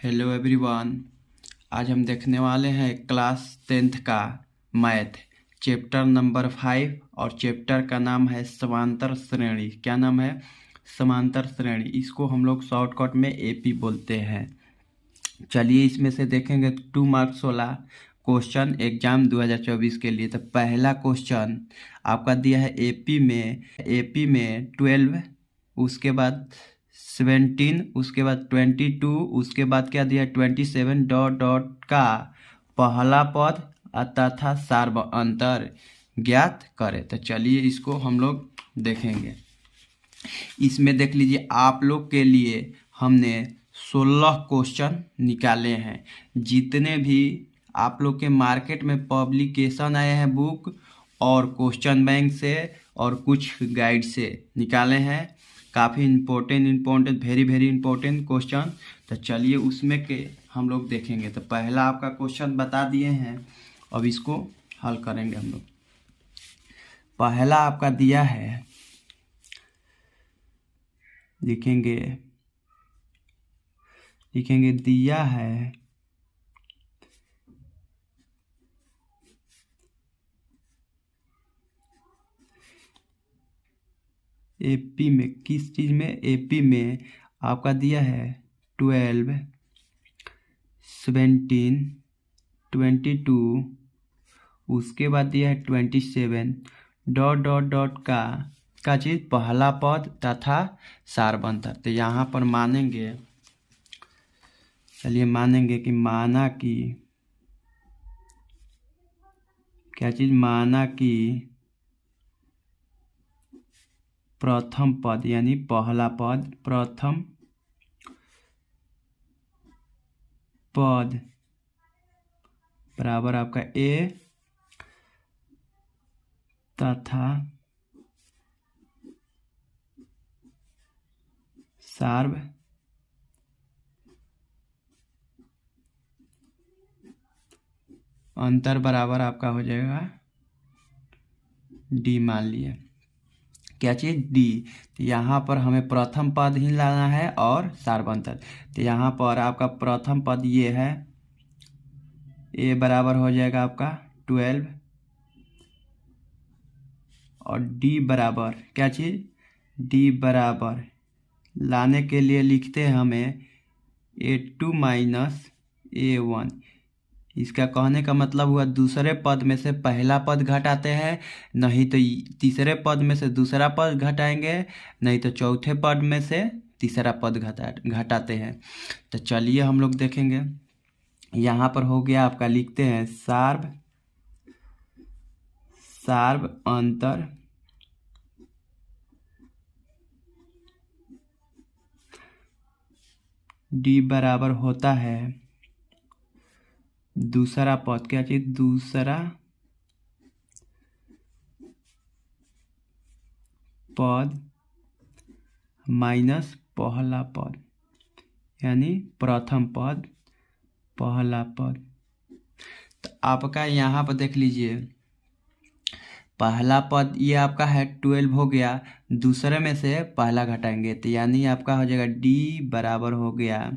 Hello everyone. आज हम देखने वाले हैं क्लास 10th का मैथ चैप्टर नंबर 5 और चैप्टर का नाम है समांतर श्रेणी। क्या नाम है? समांतर श्रेणी। इसको हम लोग शॉर्टकट में एपी बोलते हैं। चलिए इसमें से देखेंगे 2 मार्क्स वाला क्वेश्चन एग्जाम 2024 के लिए। तो पहला क्वेश्चन आपका दिया है एपी में 12, उसके बाद 17, उसके बाद 22, उसके बाद क्या दिया है 27 डॉट डॉट का पहला पद तथा सार्व अंतर ज्ञात करें। तो चलिए इसको हम लोग देखेंगे। इसमें देख लीजिए आप लोग के लिए हमने 16 क्वेश्चन निकाले हैं। जितने भी आप लोग के मार्केट में पब्लिकेशन आए हैं बुक और क्वेश्चन बैंक से और कुछ गाइड से निकाले हैं। काफ़ी इम्पोर्टेंट वेरी इम्पोर्टेंट क्वेश्चन। तो चलिए उसमें के हम लोग देखेंगे। तो पहला आपका क्वेश्चन बता दिए हैं, अब इसको हल करेंगे हम लोग। पहला आपका दिया है, लिखेंगे दिया है एपी में, किस चीज़ में? एपी में आपका दिया है 12, 17, 22, उसके बाद दिया है 27 डॉट डॉट डॉट का चीज़ पहला पद तथा सार्वंतर। तो यहाँ पर मानेंगे, चलिए मानेंगे कि माना कि क्या चीज़? माना कि प्रथम पद यानी पहला पद, प्रथम पद बराबर आपका ए तथा सार्व अंतर बराबर आपका हो जाएगा डी। मान लिए क्या चीज़? डी। तो यहाँ पर हमें प्रथम पद ही लाना है और सार्वंतर। तो यहाँ पर आपका प्रथम पद ये है, ए बराबर हो जाएगा आपका 12 और डी बराबर क्या चीज़? डी बराबर लाने के लिए लिखते हैं हमें A2 माइनस A1। इसका कहने का मतलब हुआ दूसरे पद में से पहला पद घटाते हैं, नहीं तो तीसरे पद में से दूसरा पद घटाएंगे, नहीं तो चौथे पद में से तीसरा पद घटाते हैं। तो चलिए हम लोग देखेंगे। यहाँ पर हो गया आपका, लिखते हैं सार्व अंतर डी बराबर होता है दूसरा पद, क्या चीज? दूसरा पद माइनस पहला पद यानी प्रथम पद पहला पद। तो आपका यहाँ पर देख लीजिए, पहला पद ये आपका है 12 हो गया, दूसरे में से पहला घटाएंगे तो यानी आपका हो जाएगा डी बराबर हो गया,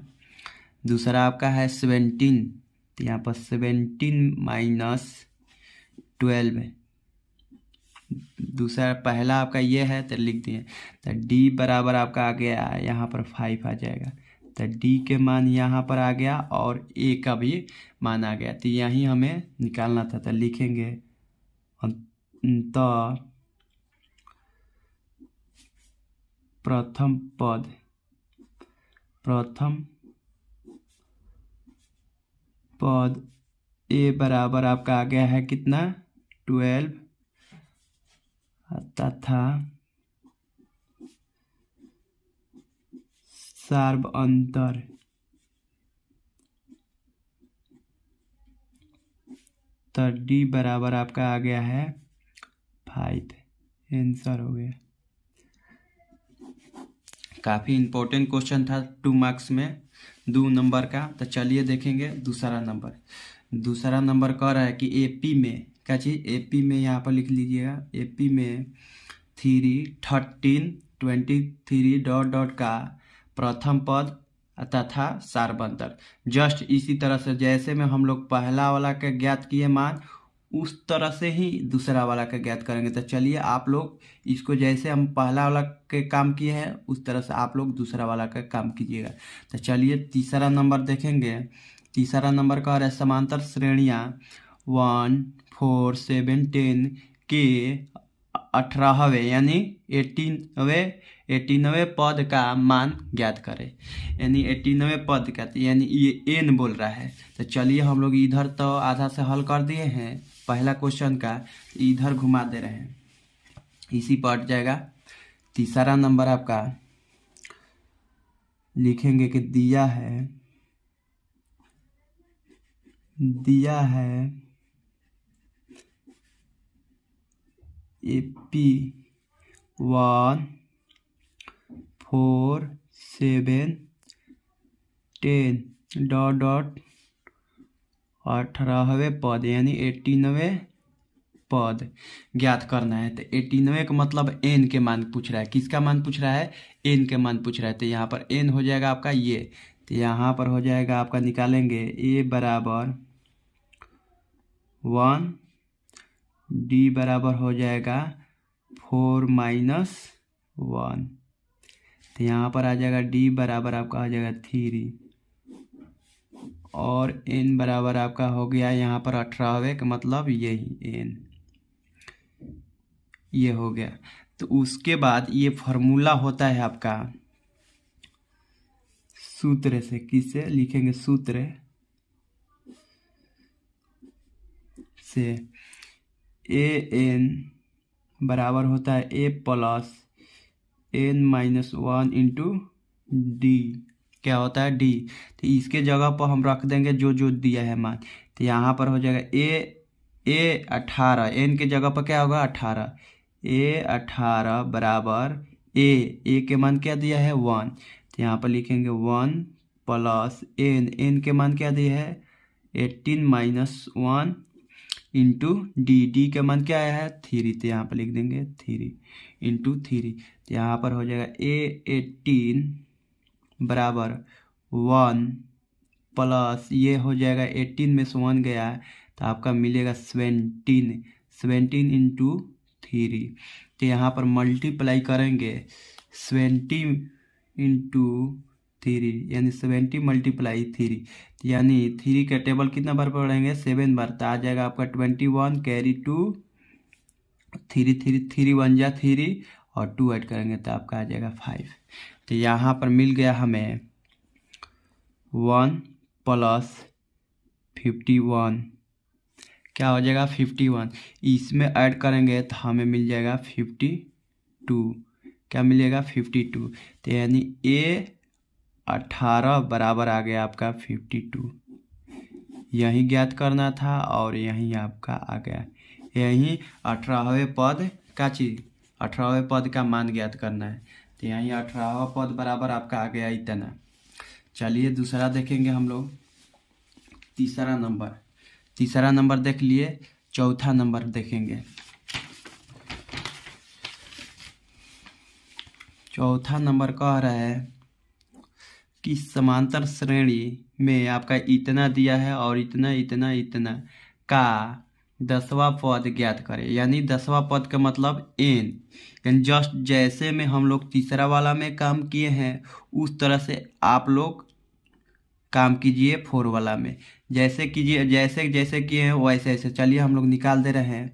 दूसरा आपका है 17, तो यहाँ पर 17 माइनस 12, दूसरा पहला आपका ये है तो लिख दिए। तो डी बराबर आपका आ गया यहाँ पर 5 आ जाएगा। तो डी के मान यहाँ पर आ गया और ए का भी मान आ गया। तो यही हमें निकालना था। तो लिखेंगे तो प्रथम पद ए बराबर आपका आ गया है कितना? 12 तथा सार्व अंतर तो डी बराबर आपका आ गया है 5। आंसर हो गया। काफ़ी इम्पोर्टेंट क्वेश्चन था 2 मार्क्स में, 2 नंबर का। तो चलिए देखेंगे दूसरा नंबर कह रहा है कि एपी में क्या चीज़? एपी में यहाँ पर लिख लीजिएगा, एपी में 3, 13, 23 डॉट डॉट का प्रथम पद तथा सारबंतर। जस्ट इसी तरह से जैसे में हम लोग पहला वाला का ज्ञात किए मान, उस तरह से ही दूसरा वाला का ज्ञात करेंगे। तो चलिए आप लोग इसको जैसे हम पहला वाला के काम किए हैं उस तरह से आप लोग दूसरा वाला का काम कीजिएगा। तो चलिए तीसरा नंबर देखेंगे। तीसरा नंबर का है समांतर श्रेणियाँ 1, 4, 7, 10 के 18वें यानी 18वें पद का मान ज्ञात करें। यानी 18वें पद का, यानी ये n बोल रहा है। तो चलिए हम लोग इधर तो आधा से हल कर दिए हैं पहला क्वेश्चन का, इधर घुमा दे रहे हैं, इसी पर हट जाएगा। तीसरा नंबर आपका लिखेंगे कि दिया है AP1, 4, 7, 10 ... 18वें पद यानी 18वें पद ज्ञात करना है। तो 18वें का मतलब n के मान पूछ रहा है। किसका मान पूछ रहा है? n के मान पूछ रहा है। तो यहाँ पर n हो जाएगा आपका ये। तो यहाँ पर हो जाएगा आपका, निकालेंगे a बराबर 1, d बराबर हो जाएगा 4 - 1। तो यहाँ पर आ जाएगा d बराबर आपका आ जाएगा 3 और n बराबर आपका हो गया यहाँ पर 18वें का मतलब यही n, ये हो गया। तो उसके बाद ये फॉर्मूला होता है आपका सूत्र से। किससे लिखेंगे? सूत्र से an बराबर होता है a + n - 1 इंटू डी। क्या होता है? डी। तो इसके जगह पर हम रख देंगे जो दिया है मान। तो यहाँ पर हो जाएगा a 18, n के जगह पर क्या होगा? 18। a 18 बराबर a के मान क्या दिया है? 1। तो यहाँ पर लिखेंगे 1 + n के मान क्या दिया है? 18 - 1 इंटू डी के मान क्या है? 3। तो यहाँ पर लिख देंगे 3 इंटू 3। तो यहाँ पर हो जाएगा a 18 बराबर 1 प्लस ये हो जाएगा 18 में से 1 गया है तो आपका मिलेगा 17 इंटू 3। तो यहाँ पर मल्टीप्लाई करेंगे 70 इंटू 3 यानी 70 × 3 यानी 3 का टेबल कितना बार पढ़ेंगे? 7 बार। तो आ जाएगा आपका 21 कैरी 2 3 1 जा 3 और 2 ऐड करेंगे तो आपका आ जाएगा 5। तो यहाँ पर मिल गया हमें 1 + 51 क्या हो जाएगा? 51। इसमें ऐड करेंगे तो हमें मिल जाएगा 52। क्या मिलेगा? 52। तो यानी a 18 बराबर आ गया आपका 52। यही ज्ञात करना था और यही आपका आ गया। यही 18वें पद का चीज 18वें पद का मान ज्ञात करना है। तो यही 18वां पद बराबर आपका आ गया इतना। चलिए दूसरा देखेंगे हम लोग। तीसरा नंबर देख लिए। चौथा नंबर देखेंगे। चौथा नंबर कह रहा है कि समांतर श्रेणी में आपका इतना दिया है और इतना इतना इतना का 10वां पद ज्ञात करें। यानी 10वां पद का मतलब n। यानी जस्ट जैसे में हम लोग तीसरा वाला में काम किए हैं उस तरह से आप लोग काम कीजिए 4 वाला में। जैसे कीजिए जैसे किए हैं वैसे ऐसे। चलिए हम लोग निकाल दे रहे हैं,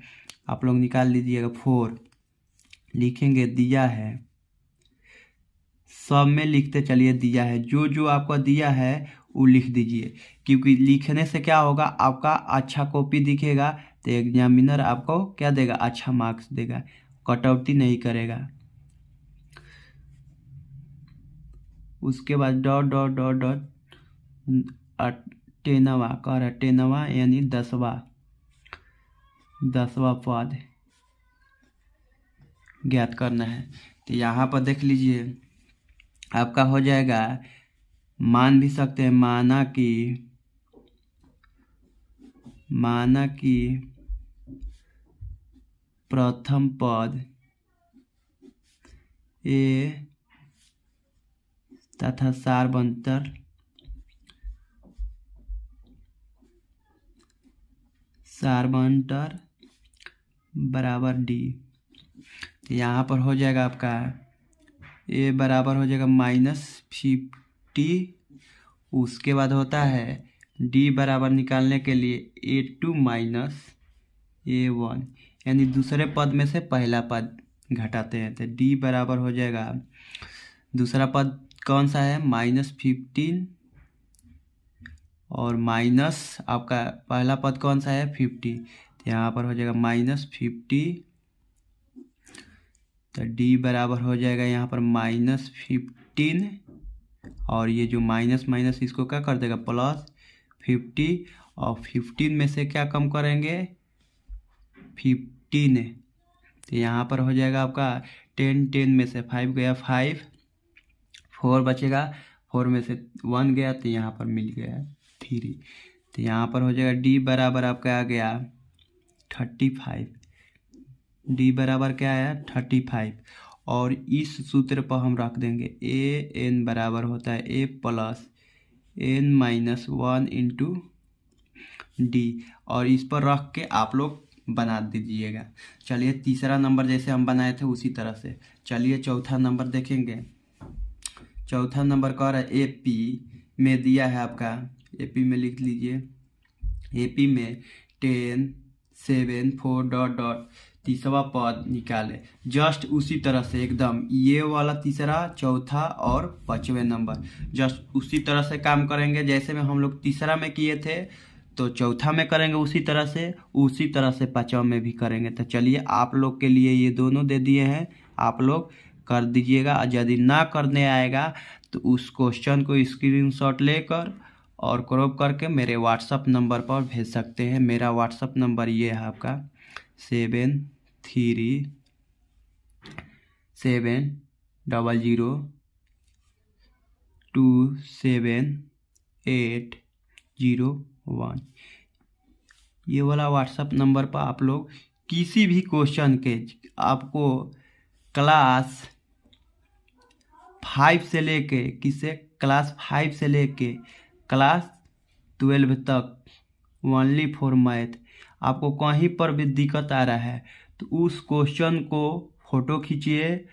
आप लोग निकाल लीजिएगा। 4 लिखेंगे दिया है, सब में लिखते चलिए दिया है। जो आपको दिया है वो लिख दीजिए, क्योंकि लिखने से क्या होगा? आपका अच्छा कॉपी दिखेगा तो एग्जामिनर आपको क्या देगा? अच्छा मार्क्स देगा, कटौती नहीं करेगा। उसके बाद डॉट डॉट डॉट डॉट 10वां कह रहा है 10वां यानी 10वां पद ज्ञात करना है। तो यहाँ पर देख लीजिए आपका हो जाएगा, मान भी सकते हैं, माना कि प्रथम पद a तथा सार्वंतर बराबर डी। तो यहाँ पर हो जाएगा आपका ए बराबर हो जाएगा -50। उसके बाद होता है डी बराबर निकालने के लिए A2 माइनस A1, यानी दूसरे पद में से पहला पद घटाते हैं। तो डी बराबर हो जाएगा, दूसरा पद कौन सा है, -15 और माइनस आपका पहला पद कौन सा है 50। तो यहाँ पर हो जाएगा -50। तो डी बराबर हो जाएगा यहाँ पर -15 और ये जो माइनस माइनस इसको क्या कर देगा +50 और 15 में से क्या कम करेंगे 15। तो यहाँ पर हो जाएगा आपका 10 में से 5 गया 5, 4 बचेगा, 4 में से 1 गया तो यहाँ पर मिल गया 3। तो यहाँ पर हो जाएगा डी बराबर आपका आ गया 35। डी बराबर क्या आया 35 और इस सूत्र पर हम रख देंगे ए एन बराबर होता है a plus n minus 1 into d और इस पर रख के आप लोग बना दीजिएगा। चलिए तीसरा नंबर जैसे हम बनाए थे उसी तरह से चलिए चौथा नंबर देखेंगे। चौथा नंबर कह रहा है एपी में दिया है आपका, एपी में लिख लीजिए, एपी में 10 7 4 डॉट डॉट तीसरा पद निकाले। जस्ट उसी तरह से एकदम ये वाला तीसरा चौथा और पांचवें नंबर जस्ट उसी तरह से काम करेंगे जैसे में हम लोग तीसरा में किए थे तो चौथा में करेंगे उसी तरह से पांचवा में भी करेंगे। तो चलिए आप लोग के लिए ये दोनों दे दिए हैं, आप लोग कर दीजिएगा। यदि ना करने आएगा तो उस क्वेश्चन को स्क्रीनशॉट लेकर और क्रॉप करके मेरे व्हाट्सअप नंबर पर भेज सकते हैं। मेरा व्हाट्सअप नंबर ये है आपका 730027827801। ये वाला व्हाट्सअप नंबर पर आप लोग किसी भी क्वेश्चन के आपको क्लास 5 से लेके क्लास 5 से लेके क्लास 12 तक ओनली फॉर मैथ आपको कहीं पर भी दिक्कत आ रहा है तो उस क्वेश्चन को फ़ोटो खींचिए,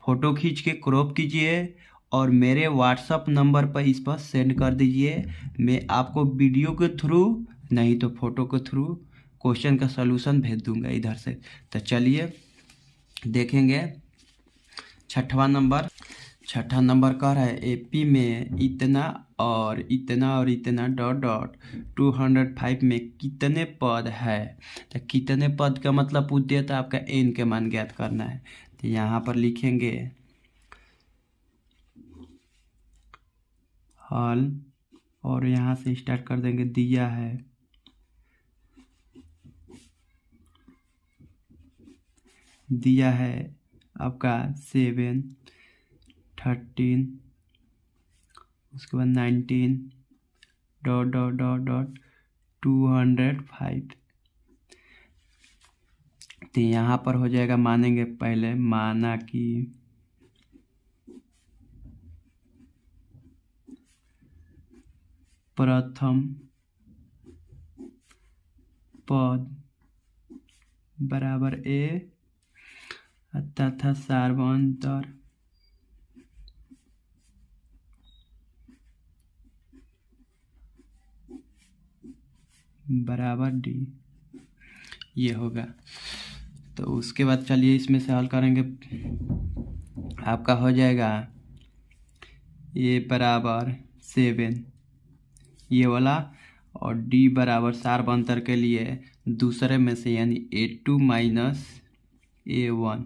फ़ोटो खींच के क्रॉप कीजिए और मेरे व्हाट्सअप नंबर पर इस पर सेंड कर दीजिए। मैं आपको वीडियो के थ्रू नहीं तो फ़ोटो के थ्रू क्वेश्चन का सलूशन भेज दूंगा इधर से। तो चलिए देखेंगे छठा नंबर कह रहा है एपी में इतना और इतना डॉट डॉट 205 में कितने पद है। तो कितने पद का मतलब पूछ दिया था आपका एन के मान ज्ञात करना है। तो यहाँ पर लिखेंगे हल और यहाँ से स्टार्ट कर देंगे। दिया है आपका 7 13 उसके बाद 19 डॉट डॉट डॉट डॉट 205। तो यहाँ पर हो जाएगा, मानेंगे पहले, माना कि प्रथम पद बराबर ए तथा सार्वंतर बराबर डी, ये होगा। तो उसके बाद चलिए इसमें से हल करेंगे। आपका हो जाएगा ए बराबर 7 ये वाला और डी बराबर सार्वंतर के लिए दूसरे में से यानी A2 माइनस A1,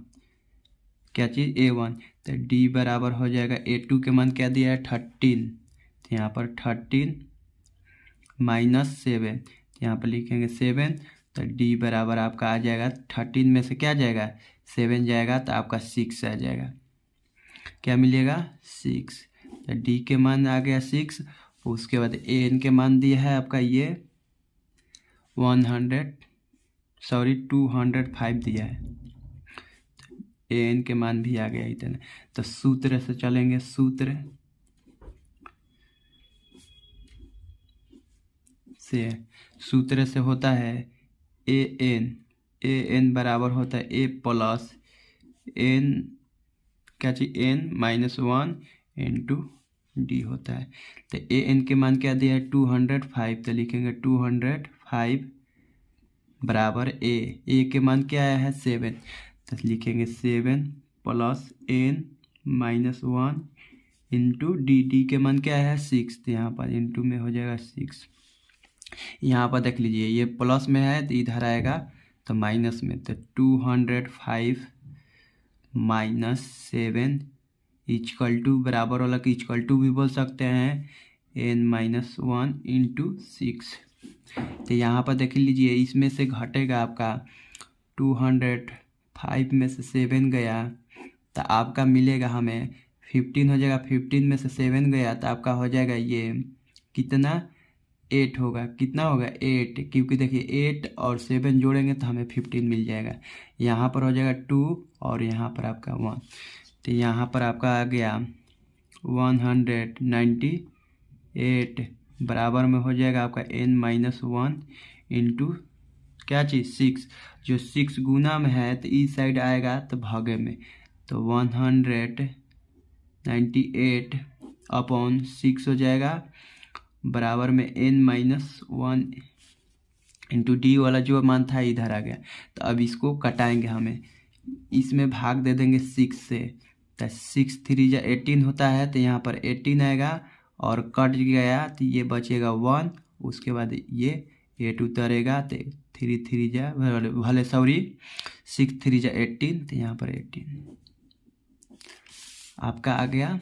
क्या चीज़ A1। तो डी बराबर हो जाएगा A2 के मान क्या दिया है 13, तो यहाँ पर 13 माइनस 7, यहाँ पर लिखेंगे 7। तो डी बराबर आपका आ जाएगा 13 में से क्या जाएगा 7 जाएगा तो आपका 6 आ जाएगा, क्या मिलेगा 6। तो डी के मान आ गया 6। उसके बाद एन के मान दिया है आपका ये 205 दिया है, एन के मान भी आ गया इतना। तो सूत्र से चलेंगे, सूत्र से सूत्र से होता है ए एन बराबर होता है ए प्लस एन क्या चीज n minus one into d होता है। तो ए एन के मान क्या दिया है 205, तो लिखेंगे 205 बराबर ए के मान क्या आया है 7, तो लिखेंगे 7 plus n minus one into d के मान क्या है 6, तो यहाँ पर इंटू में हो जाएगा 6। यहाँ पर देख लीजिए ये प्लस में है तो इधर आएगा तो माइनस में, तो 205 माइनस 7 इक्वल टू बराबर वाला कि इक्वल टू भी बोल सकते हैं n माइनस वन इंटू 6। तो यहाँ पर देख लीजिए इसमें से घटेगा आपका 205 में से 7 गया तो आपका मिलेगा हमें 15 हो जाएगा। 15 में से 7 गया तो आपका हो जाएगा ये कितना 8 होगा, कितना होगा 8, क्योंकि देखिए 8 और 7 जोड़ेंगे तो हमें 15 मिल जाएगा। यहाँ पर हो जाएगा 2 और यहाँ पर आपका 1, तो यहाँ पर आपका आ गया 198 बराबर में हो जाएगा आपका n माइनस वन इंटू क्या चीज़ 6, जो 6 गुना में है तो इस साइड आएगा तो भागे में, तो 198 अपॉन 6 हो जाएगा बराबर में n minus one into D वाला जो मान था इधर आ गया। तो अब इसको कटाएंगे, हमें इसमें भाग दे देंगे 6 से, तो 6 3 जा 18 होता है, तो यहाँ पर 18 आएगा और कट गया तो ये बचेगा 1, उसके बाद ये 8 उतरेगा तो 3 3 जा भले 6 3 जा 18, तो यहाँ पर 18 आपका आ गया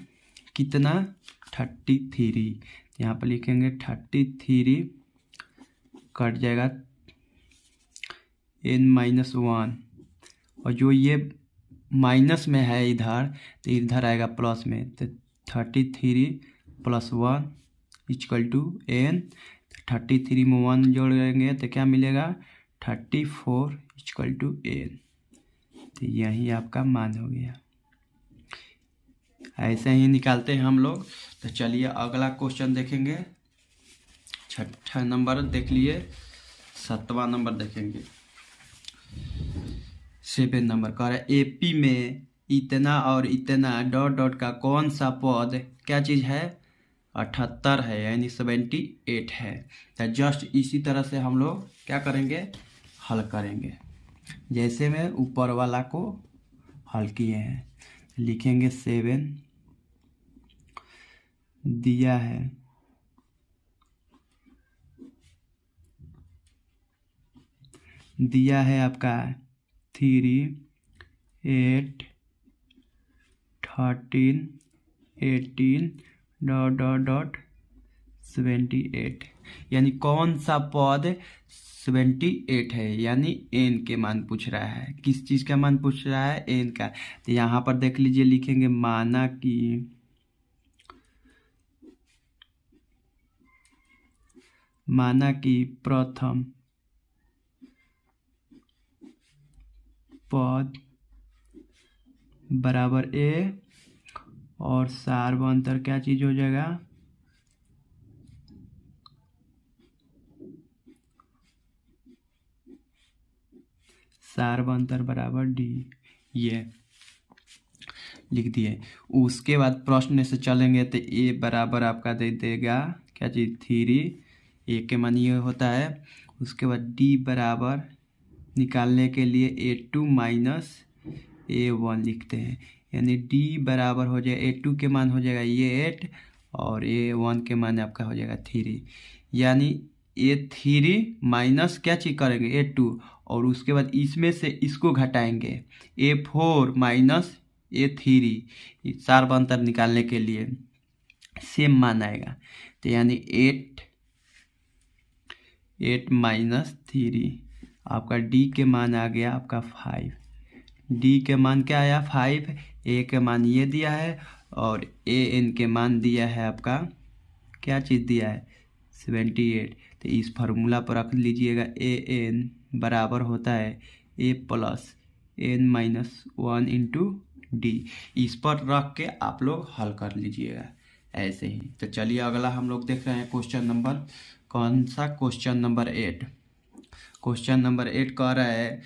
कितना 33। यहाँ पर लिखेंगे 33 कट जाएगा n माइनस वन, और जो ये माइनस में है इधर तो इधर आएगा प्लस में, तो 33 प्लस 1 इक्वल टू n, 33 में 1 जोड़ेंगे तो क्या मिलेगा 34 इक्वल टू n, तो यही आपका मान हो गया। ऐसे ही निकालते हैं हम लोग। तो चलिए अगला क्वेश्चन देखेंगे। 6ठा नंबर देख लिए, 7वां नंबर देखेंगे। 7 नंबर कह रहा है एपी में इतना और इतना डॉट डॉट का कौन सा पद क्या चीज़ है 78 है, यानी 78 है। तो जस्ट इसी तरह से हम लोग क्या करेंगे हल करेंगे, जैसे में ऊपर वाला को हल किए हैं। लिखेंगे 7 दिया है आपका 3 8 13 18 डॉट डॉट डॉट 78, यानी कौन सा पद 78 है, यानी n के मान पूछ रहा है। किस चीज़ का मान पूछ रहा है n का। तो यहाँ पर देख लीजिए लिखेंगे माना कि प्रथम पद बराबर a और सार्वंतर क्या चीज़ हो जाएगा सार्वंतर बराबर d, ये लिख दिए। उसके बाद प्रश्न से चलेंगे तो a बराबर आपका दे देगा क्या चीज़ 3, a के मान ये होता है। उसके बाद d बराबर निकालने के लिए a2 माइनस a1 लिखते हैं, यानी d बराबर हो जाए a2 के मान हो जाएगा ये 8 और a1 के मान आपका हो जाएगा 3, यानी a3 माइनस क्या चीज करेंगे a2 और उसके बाद इसमें से इसको घटाएंगे a4 माइनस a3, सार्वंतर निकालने के लिए सेम मान आएगा। तो यानी 8 माइनस 3 आपका d के मान आ गया आपका 5, d के मान क्या आया 5, a के मान ये दिया है और an के मान दिया है आपका क्या चीज़ दिया है 78। तो इस फार्मूला पर रख लीजिएगा an बराबर होता है a plus n minus one into D, इस पर रख के आप लोग हल कर लीजिएगा ऐसे ही। तो चलिए अगला हम लोग देख रहे हैं क्वेश्चन नंबर कौन सा? Question number 8। क्वेश्चन नंबर 8 कह रहा है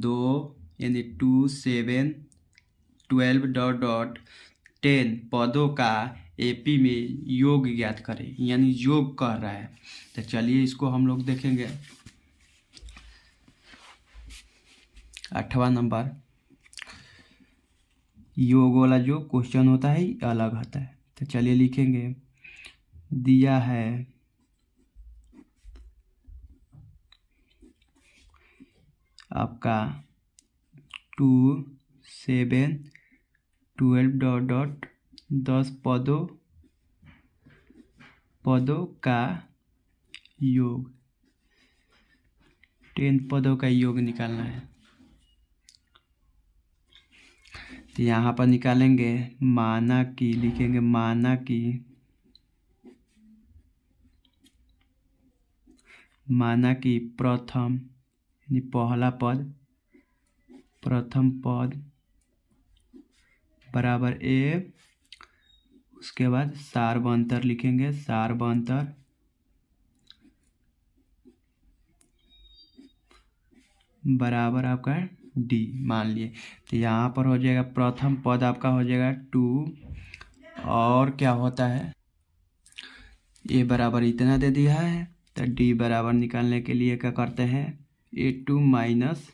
2 यानी 2 7 12 डॉट डॉट 10 पदों का एपी में योग ज्ञात करें, यानी योग कह रहा है। तो चलिए इसको हम लोग देखेंगे। 8वां नंबर, योग वाला जो क्वेश्चन होता है अलग होता है। तो चलिए लिखेंगे, दिया है आपका 2 7 12 डॉट डॉट 10 पदों का योग, 10 पदों का योग निकालना है। तो यहाँ पर निकालेंगे, माना कि लिखेंगे, माना कि प्रथम यानी प्रथम पद बराबर ए, उसके बाद सार्वंतर लिखेंगे, सार्वंतर बराबर आपका डी मान लिए। तो यहाँ पर हो जाएगा प्रथम पद आपका हो जाएगा 2 और क्या होता है, ए बराबर इतना दे दिया है। तो डी बराबर निकालने के लिए क्या करते हैं, A2 माइनस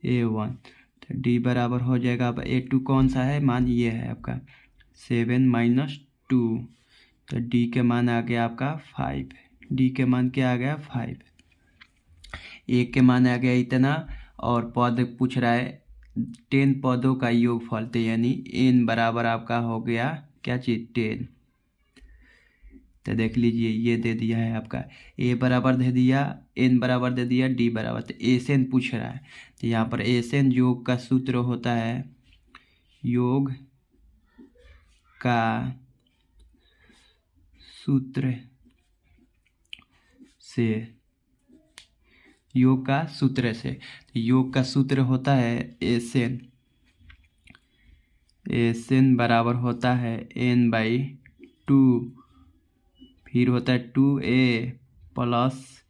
A1। तो डी बराबर हो जाएगा, अब A2 कौन सा है, मान ये है आपका 7 माइनस 2। तो डी के मान आ गया आपका 5। डी के मान क्या आ गया 5। ए के मान आ गया इतना, और पद पूछ रहा है 10 पदों का योगफल, तो यानी n बराबर आपका हो गया क्या चीज 10। तो देख लीजिए ये दे दिया है आपका, a बराबर दे दिया, n बराबर दे दिया, d बराबर। तो एसएन पूछ रहा है, तो यहाँ पर एसएन योग का सूत्र होता है, योग का सूत्र से, योग का सूत्र से। तो योग का सूत्र होता है एसएन, एसएन बराबर होता है n/2, फिर होता है 2a plus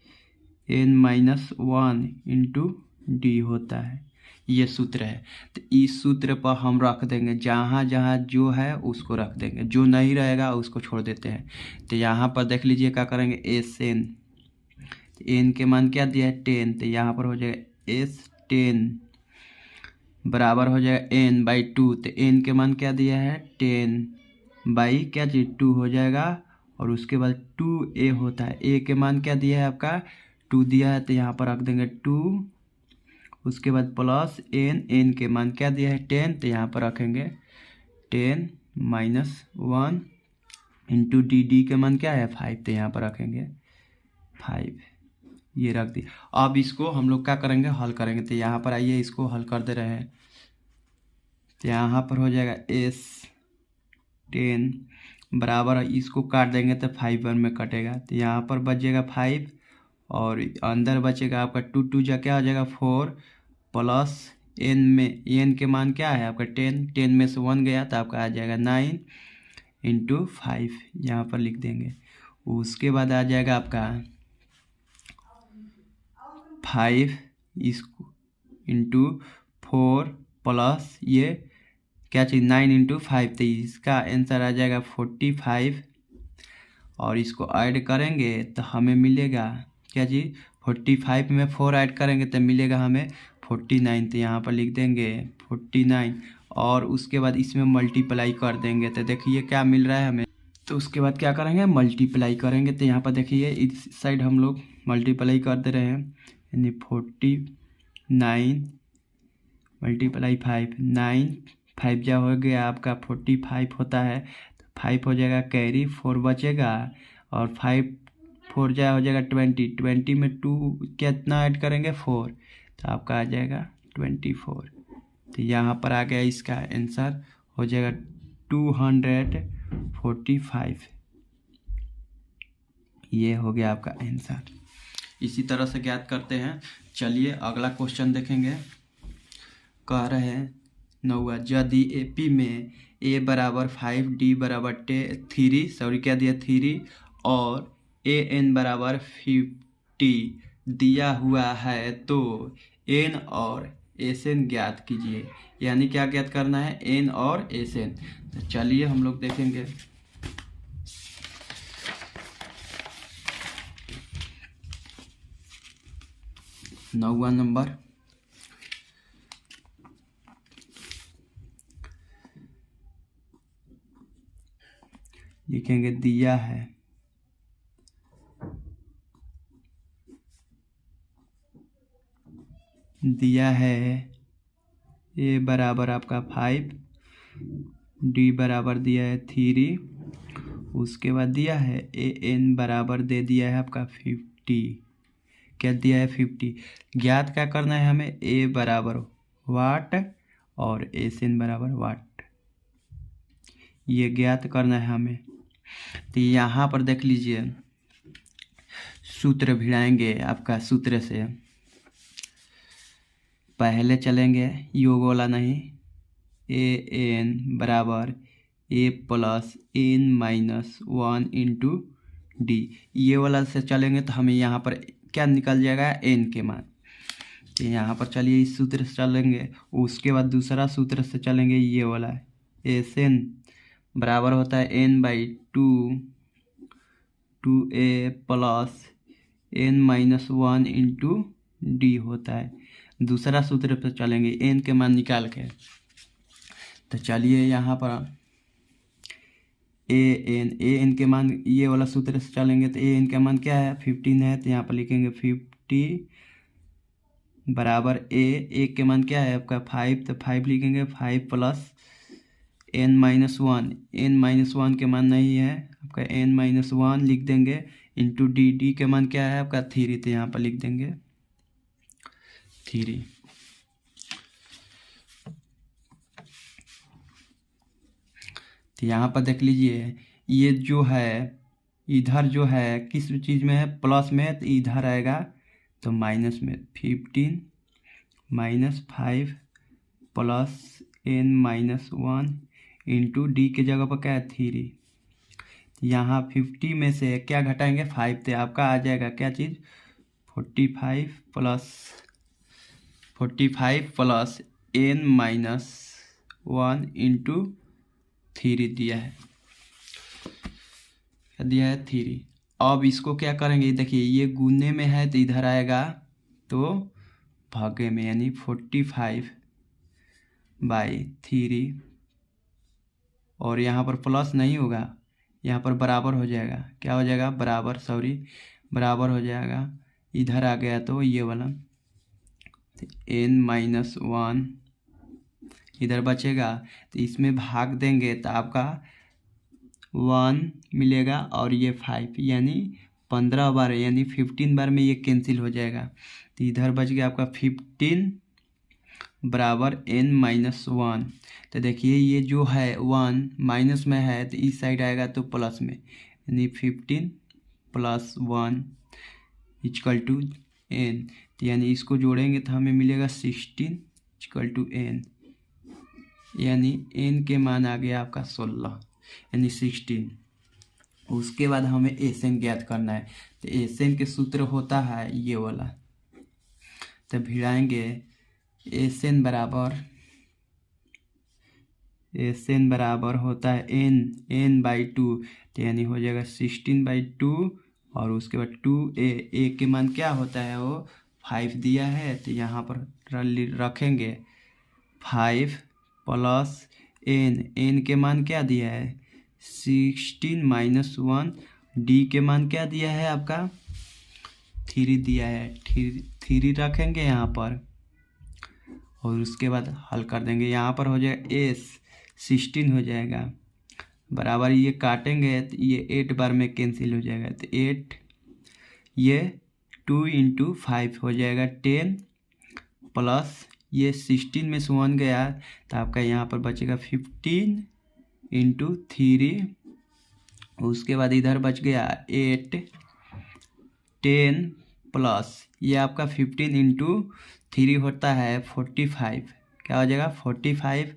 n-1 into d होता है। ये सूत्र है। तो इस सूत्र पर हम रख देंगे, जहाँ जहाँ जो है उसको रख देंगे, जो नहीं रहेगा उसको छोड़ देते हैं। तो यहाँ पर देख लीजिए क्या करेंगे, एस एन के मान क्या दिया है 10। तो यहाँ पर हो जाएगा S10 बराबर हो जाएगा n/2। तो n के मान क्या दिया है 10/2 हो जाएगा, और उसके बाद 2a होता है, a के मान क्या दिया है आपका 2 दिया है। तो यहाँ पर रख देंगे 2, उसके बाद प्लस n के मान क्या दिया है 10। तो यहाँ पर रखेंगे 10 - 1 इंटू डी के मान क्या है 5। तो यहाँ पर रखेंगे 5, ये रख दी। अब इसको हम लोग क्या करेंगे, हल करेंगे। तो यहाँ पर आइए इसको हल कर दे रहे हैं। तो यहाँ पर हो जाएगा S10 बराबर, इसको काट देंगे तो 5 में कटेगा। तो यहाँ पर बचेगा 5, और अंदर बचेगा आपका 2 2 जा क्या हो जाएगा 4, प्लस n में n के मान क्या है आपका 10 में से 1 गया तो आपका आ जाएगा 9 इंटू 5, यहाँ पर लिख देंगे। उसके बाद आ जाएगा आपका 5 इसको इंटू 4 प्लस ये क्या चीज़ 9 इंटू 5। तो इसका आंसर आ जाएगा 45, और इसको ऐड करेंगे तो हमें मिलेगा क्या चीज़ 45 में 4 ऐड करेंगे तो मिलेगा हमें 49। तो यहाँ पर लिख देंगे 49, और उसके बाद इसमें मल्टीप्लाई कर देंगे तो देखिए क्या मिल रहा है हमें। तो उसके बाद क्या करेंगे, मल्टीप्लाई करेंगे। तो यहाँ पर देखिए इस साइड हम लोग मल्टीप्लाई कर दे रहे हैं, यानी 49 मल्टीप्लाई 5, 9 5 जा हो गया आपका 45 होता है। तो 5 हो जाएगा कैरी, 4 बचेगा, और 5 4 जा हो जाएगा 20 में 2 कितना ऐड करेंगे 4, तो आपका आ जाएगा 24। तो यहाँ पर आ गया इसका आंसर हो जाएगा 245। ये हो गया आपका आंसर। इसी तरह से ज्ञात करते हैं। चलिए अगला क्वेश्चन देखेंगे। कह रहे हैं 9वां, यदि एपी में a बराबर 5 d बराबर 3 क्या दिया 3 और ए एन बराबर 50 दिया हुआ है तो एन और एस एन ज्ञात कीजिए। यानी क्या ज्ञात करना है? एन और एस एन। तो चलिए हम लोग देखेंगे। नौवां नंबर, लिखेंगे दिया है ए बराबर आपका 5, डी बराबर दिया है 3, उसके बाद दिया है ए एन बराबर दे दिया है आपका 50। क्या दिया है? 50। ज्ञात क्या करना है हमें? ए बराबर वाट और एस एन बराबर वाट, ये ज्ञात करना है हमें। तो यहाँ पर देख लीजिए, सूत्र भिड़ाएंगे आपका। सूत्र से पहले चलेंगे, योग वाला नहीं, ए एन बराबर a plus n minus 1 into d, ये वाला से चलेंगे तो हमें यहाँ पर क्या निकल जाएगा? एन के मान। तो यहाँ पर चलिए इस सूत्र से चलेंगे, उसके बाद दूसरा सूत्र से चलेंगे, ये वाला एस एन बराबर होता है n by 2 a plus n minus 1 into d होता है। दूसरा सूत्र पर चलेंगे एन के मान निकाल के। तो चलिए यहाँ पर ए एन के मान, ये वाला सूत्र से चलेंगे तो ए एन का मान क्या है? 15 है। तो यहाँ पर लिखेंगे 50 बराबर ए के मान क्या है आपका? 5। तो 5 लिखेंगे, 5 प्लस एन माइनस 1 के मान नहीं है आपका, एन माइनस 1 लिख देंगे इंटू डी के मान क्या है आपका? 3। तो यहाँ पर लिख देंगे 3। तो यहाँ पर देख लीजिए, ये जो है इधर जो है किस चीज़ में है? प्लस में है, तो इधर आएगा तो माइनस में। 15 minus 5 plus n minus 1 into d के जगह पर क्या है? 3। यहाँ 50 में से क्या घटाएंगे? 5। तो आपका आ जाएगा क्या चीज़? 45 प्लस एन माइनस 1 इंटू 3 दिया है। क्या दिया है? 3। अब इसको क्या करेंगे? देखिए ये गुने में है तो इधर आएगा तो भागे में, यानी 45/3, और यहाँ पर प्लस नहीं होगा, यहाँ पर बराबर हो जाएगा। क्या हो जाएगा? बराबर हो जाएगा। इधर आ गया तो ये वाला एन माइनस 1 इधर बचेगा, तो इसमें भाग देंगे तो आपका 1 मिलेगा और ये 5, यानी 15 बार, यानी 15 बार में ये कैंसिल हो जाएगा। तो इधर बच गया आपका 15 बराबर एन माइनस 1। तो देखिए ये जो है 1 माइनस में है तो इस साइड आएगा तो प्लस में, यानी 15 प्लस 1 इक्वल टू एन। तो यानी इसको जोड़ेंगे तो हमें मिलेगा 16 इक्वल टू एन, यानी एन के मान आ गया आपका 16, यानी 16। उसके बाद हमें एस एन ज्ञात करना है। तो एस एन के सूत्र होता है ये वाला। तो भिड़ाएंगे, एस एन बराबर होता है एन बाई 2, तो यानी हो जाएगा 16/2, और उसके बाद 2 ए के मान क्या होता है? वो 5 दिया है। तो यहाँ पर रखेंगे 5 प्लस एन के मान क्या दिया है? 16 माइनस 1, डी के मान क्या दिया है आपका? 3 दिया है। 3 रखेंगे यहाँ पर और उसके बाद हल कर देंगे। यहाँ पर हो जाएगा एस 16 हो जाएगा, बराबर ये काटेंगे तो ये 8 बार में कैंसिल हो जाएगा। तो 8, ये 2 इंटू 5 हो जाएगा 10, प्लस ये 16 में से 1 गया तो आपका यहाँ पर बचेगा 15 इंटू 3, उसके बाद इधर बच गया 8, 10 प्लस ये आपका 15 इंटू 3 होता है 45। क्या हो जाएगा? 45।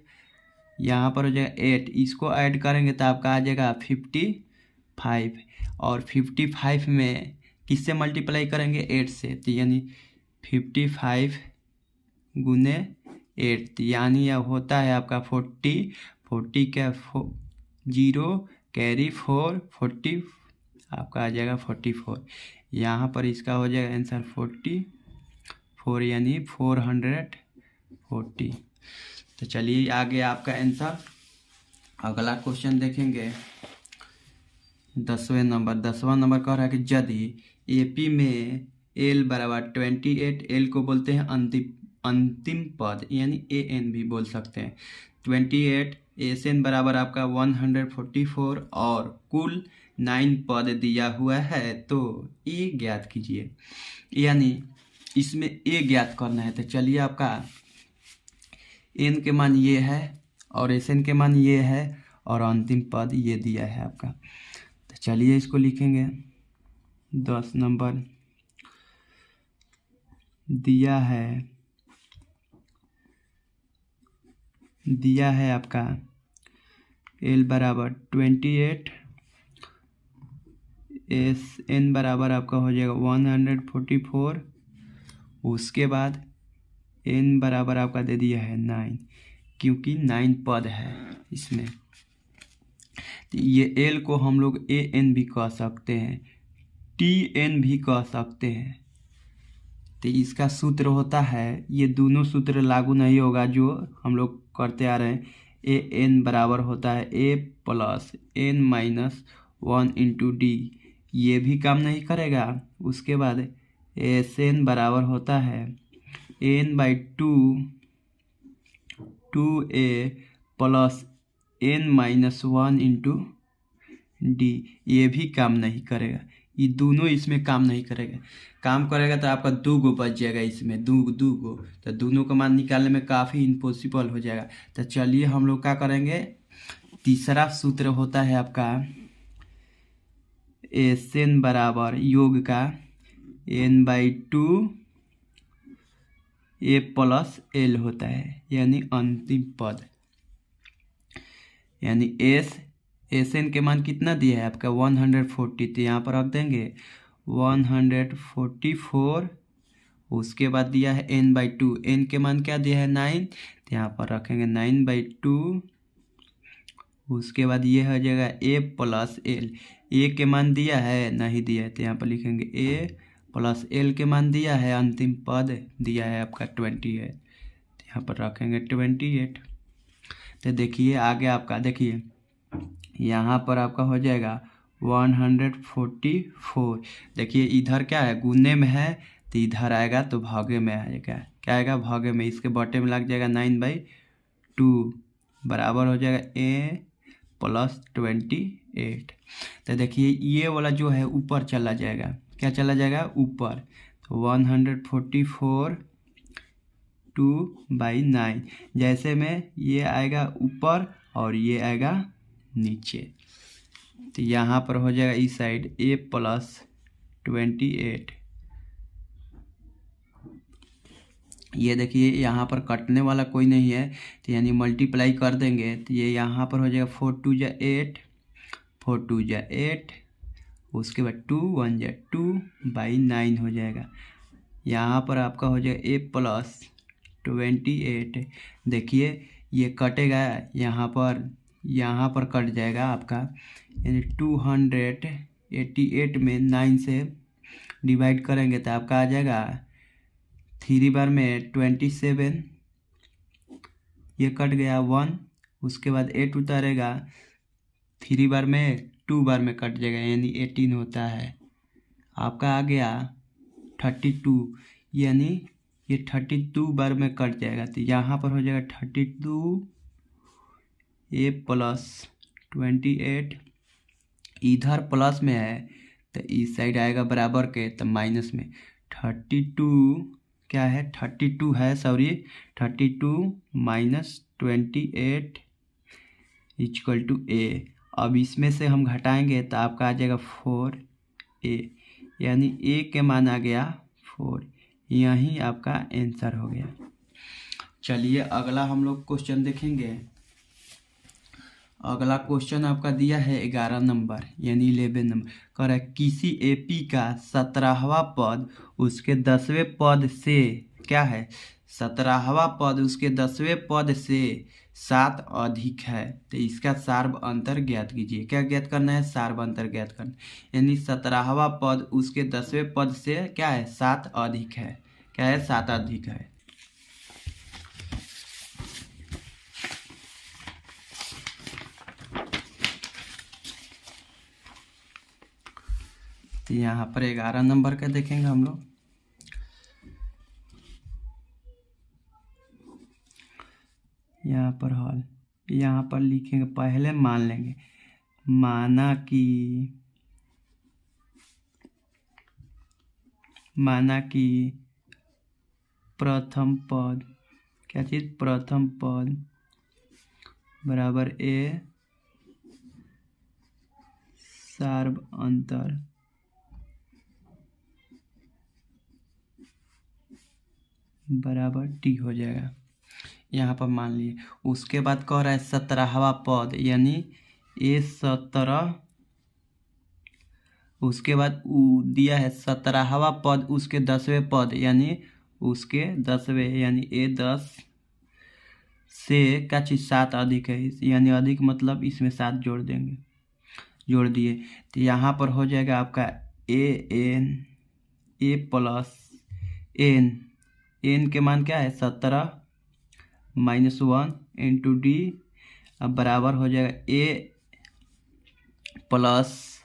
यहाँ पर हो जाएगा 8, इसको ऐड करेंगे तो आपका आ जाएगा 55। और 55 में किससे मल्टीप्लाई करेंगे 8 से, तो यानी 55 गुने 8 यानी यह होता है आपका 40 का 0 कैरी 4 40 आपका आ जाएगा 44। यहाँ पर इसका हो जाएगा आंसर 44 यानी 440। तो चलिए आगे आपका आंसर अगला क्वेश्चन देखेंगे। 10वां नंबर कह रहा है कि यदि एपी में एल बराबर 28, एल को बोलते हैं अंतिम पद यानी एन भी बोल सकते हैं। 28 एसएन बराबर आपका 144 और कुल 9 पद दिया हुआ है, तो ए ज्ञात कीजिए। यानी इसमें ए ज्ञात करना है। तो चलिए आपका एन के मान ये है और एसएन के मान ये है और अंतिम पद ये दिया है आपका। तो चलिए इसको लिखेंगे। 10 नंबर दिया है आपका एल बराबर 28, एस एन बराबर आपका हो जाएगा 144, उसके बाद एन बराबर आपका दे दिया है 9, क्योंकि 9 पद है इसमें। तो ये एल को हम लोग ए एन भी कह सकते हैं, टी एन भी कह सकते हैं। तो इसका सूत्र होता है, ये दोनों सूत्र लागू नहीं होगा जो हम लोग करते आ रहे हैं। ए एन बराबर होता है a plus n minus 1 into d, ये भी काम नहीं करेगा। उसके बाद एस एन बराबर होता है n by 2 a plus n minus 1 into d, ये भी काम नहीं करेगा। ये दोनों इसमें काम नहीं करेगा। काम करेगा तो आपका 2 गो बच जाएगा इसमें, दो गो, तो दोनों का मान निकालने में काफ़ी इम्पॉसिबल हो जाएगा। तो चलिए हम लोग क्या करेंगे, तीसरा सूत्र होता है आपका एस एन बराबर योग का n by 2 a plus l होता है, यानी अंतिम पद। यानी एस एन के मान कितना दिया है आपका 140, तो यहाँ पर रख देंगे 144। उसके बाद दिया है एन बाई 2, एन के मान क्या दिया है 9, तो यहाँ पर रखेंगे 9 बाई 2। उसके बाद ये हो जाएगा ए प्लस एल, ए के मान दिया है नहीं दिया है, तो यहाँ पर लिखेंगे ए प्लस एल के मान दिया है, अंतिम पद दिया है आपका 28, तो यहाँ पर रखेंगे 28। तो देखिए आगे आपका देखिए यहाँ पर आपका हो जाएगा 144। देखिए इधर क्या है, गुने में है, तो इधर आएगा तो भागे में आएगा। क्या आएगा, भागे में। इसके बटे में लग जाएगा 9 बाई 2 बराबर हो जाएगा ए प्लस 28। तो देखिए ये वाला जो है ऊपर चला जाएगा। क्या चला जाएगा, ऊपर। तो 144 2/9, जैसे में ये आएगा ऊपर और ये आएगा नीचे, तो यहाँ पर हो जाएगा इस साइड ए प्लस 28। ये देखिए यहाँ पर कटने वाला कोई नहीं है, तो यानी मल्टीप्लाई कर देंगे तो ये यहाँ पर हो जाएगा 4 2 जा 8, 4 2 जा 8, उसके बाद 2 1 जा 2/9 हो जाएगा। यहाँ पर आपका हो जाएगा ए प्लस 28। देखिए ये कटेगा, यहाँ पर कट जाएगा आपका, यानी 288 में 9 से डिवाइड करेंगे तो आपका आ जाएगा 3 बार में 27, ये कट गया 1। उसके बाद 8 उतारेगा, 3 बार में 2 बार में कट जाएगा, यानी 18 होता है। आपका आ गया 32, यानी ये 32 बार में कट जाएगा, तो यहाँ पर हो जाएगा 32 ए प्लस 28। इधर प्लस में है तो इस साइड आएगा बराबर के, तो माइनस में 32 क्या है 32 है, सॉरी 32 माइनस 28 इक्वल टू ए। अब इसमें से हम घटाएंगे तो आपका आ जाएगा 4a, यानी a के मान आ गया 4। यही आपका आंसर हो गया। चलिए अगला हम लोग क्वेश्चन देखेंगे। अगला क्वेश्चन आपका दिया है 11 नंबर यानी 11 नंबर। कह रहा है किसी एपी का 17वां पद उसके 10वें पद से क्या है, 17वां पद उसके 10वें पद से 7 अधिक है, तो इसका सार्व अंतर ज्ञात कीजिए। क्या ज्ञात करना है, सार्व अंतर ज्ञात करना, यानी 17वां पद उसके 10वें पद से क्या है, 7 अधिक है। क्या है, 7 अधिक है। तो यहाँ पर 11 नंबर का देखेंगे हम लोग। यहाँ पर हल, यहाँ पर लिखेंगे, पहले मान लेंगे, माना कि प्रथम पद, क्या चीज, प्रथम पद बराबर ए सार्व अंतर बराबर टी हो जाएगा। यहाँ पर मान लिए, उसके बाद कह रहा है 17वां पद यानी ए 17, उसके बाद दिया है 17वां पद उसके 10वें पद यानी उसके 10वें यानी ए 10 से क्या चीज 7 अधिक है, यानी अधिक मतलब इसमें 7 जोड़ देंगे, जोड़ दिए तो यहाँ पर हो जाएगा आपका ए प्लस एन के मान क्या है 17 -1 इंटू डी, अब बराबर हो जाएगा ए प्लस